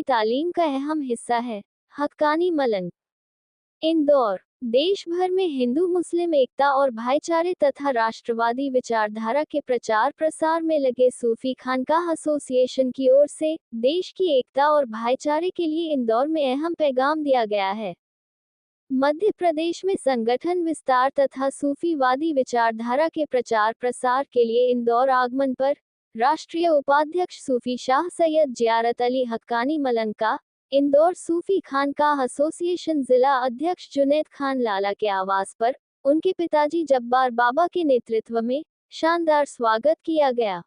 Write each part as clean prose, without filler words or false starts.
तालीम का अहम हिस्सा है। हक्कानी मलंग। इंदौर। देश भर में हिंदू मुस्लिम एकता और भाईचारे तथा राष्ट्रवादी विचारधारा के प्रचार प्रसार में लगे सूफी खानकाह एसोसिएशन की ओर से देश की एकता और भाईचारे के लिए इंदौर में अहम पैगाम दिया गया है। मध्य प्रदेश में संगठन विस्तार तथा सूफीवादी विचारधारा के प्रचार प्रसार के लिए इंदौर आगमन पर राष्ट्रीय उपाध्यक्ष सूफी शाह सैयद जियारत अली हक्कानी मलंग का इंदौर सूफी खानकाह एसोसिएशन जिला अध्यक्ष जुनैद खान लाला के आवास पर उनके पिताजी जब्बार बाबा के नेतृत्व में शानदार स्वागत किया गया।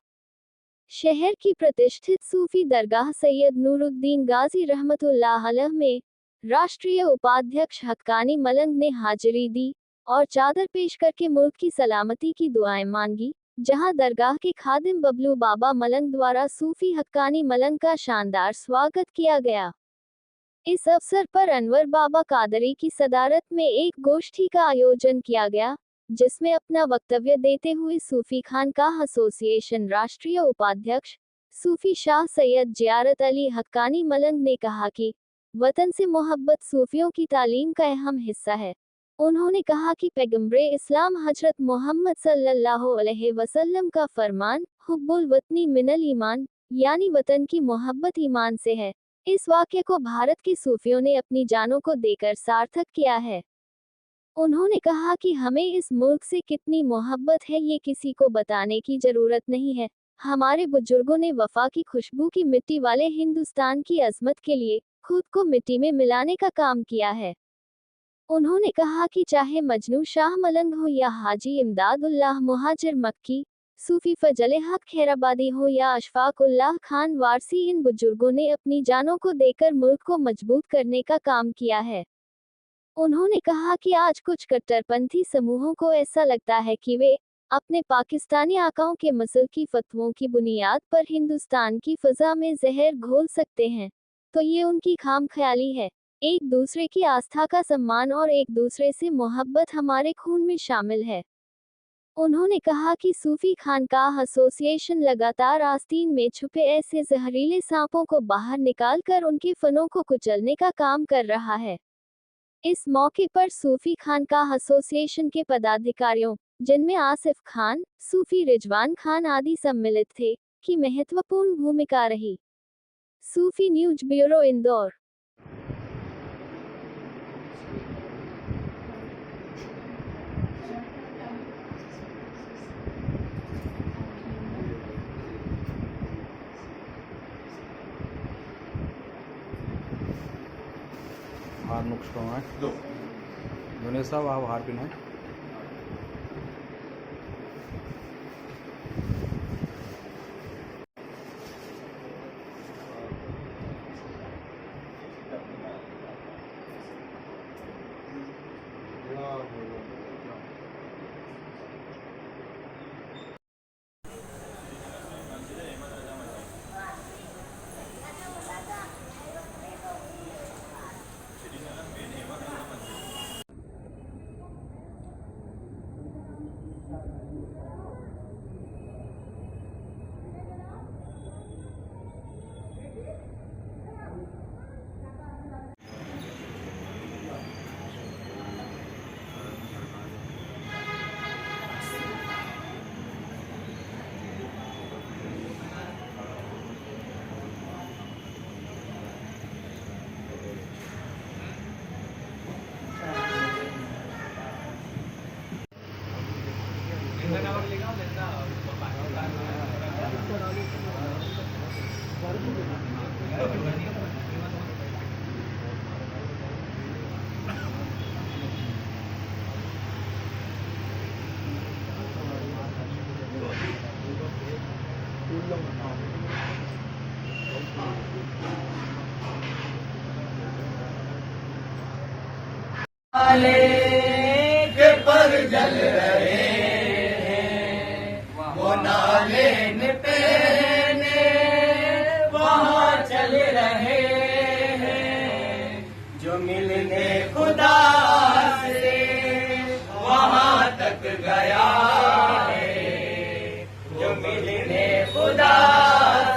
शहर की प्रतिष्ठित सूफी दरगाह सैयद नूरुद्दीन गाजी रहमतुल्लाह अलैह में राष्ट्रीय उपाध्यक्ष हक्कानी मलंग ने हाजिरी दी और चादर पेश करके मुल्क की सलामती की दुआएं मांगी, जहां दरगाह के खादिम बबलू बाबा मलंग द्वारा सूफी हक्कानी मलंग का शानदार स्वागत किया गया। इस अवसर पर अनवर बाबा कादरी की सदारत में एक गोष्ठी का आयोजन किया गया, जिसमें अपना वक्तव्य देते हुए सूफी खानकाह एसोसिएशन राष्ट्रीय उपाध्यक्ष सूफी शाह सैयद जियारत अली हक्कानी मलंग ने कहा कि वतन से मोहब्बत सूफियों की तालीम का अहम हिस्सा है। उन्होंने कहा कि पैगंबरे इस्लाम हजरत मोहम्मद सल्लल्लाहु अलैहि वसल्लम का फरमान हुब्बुल वतनी मिनल ईमान, यानी वतन की मोहब्बत ईमान से है। इस वाक्य को भारत के सूफियों ने अपनी जानों को देकर सार्थक किया है। उन्होंने कहा कि हमें इस मुल्क से कितनी मोहब्बत है ये किसी को बताने की जरूरत नहीं है। हमारे बुजुर्गों ने वफा की खुशबू की मिट्टी वाले हिंदुस्तान की अजमत के लिए खुद को मिट्टी में मिलाने का काम किया है। उन्होंने कहा कि चाहे मजनू शाह मलंग हो या हाजी इमदादुल्लाह मुहाजिर मक्की, सूफी फजले हक खैराबादी हो या अशफाक उल्लाह खान वारसी, इन बुजुर्गों ने अपनी जानों को देकर मुल्क को मजबूत करने का काम किया है। उन्होंने कहा कि आज कुछ कट्टरपंथी समूहों को ऐसा लगता है कि वे अपने पाकिस्तानी आकाओं के मसल की फतवों की बुनियाद पर हिंदुस्तान की फिजा में जहर घोल सकते हैं, तो ये उनकी खामख्याली है। एक दूसरे की आस्था का सम्मान और एक दूसरे से मोहब्बत हमारे खून में शामिल है। उन्होंने कहा कि सूफी खानकाह एसोसिएशन लगातार आस्तीन में छुपे ऐसे जहरीले सांपों को बाहर निकालकर उनके फनों को कुचलने का काम कर रहा है। इस मौके पर सूफी खानकाह एसोसिएशन के पदाधिकारियों, जिनमें आसिफ खान, सूफी रिजवान खान आदि सम्मिलित थे, की महत्वपूर्ण भूमिका रही। सूफी न्यूज ब्यूरो इंदौर। हार नुकसान है जुनेद साहब, आप हार पिना है। के पर जल रहे हैं, वो नाले पे वहाँ चल रहे हैं, जो मिलने खुदा से वहाँ तक गया है, जो मिलने खुदा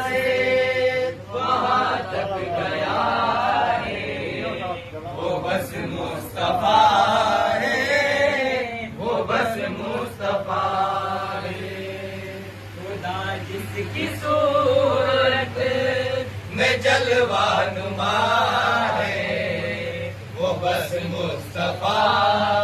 से वहाँ तक गया बस मुस्तफा है। खुदा जिसकी सूरत में जलवा नुमा है, वो बस मुस्तफा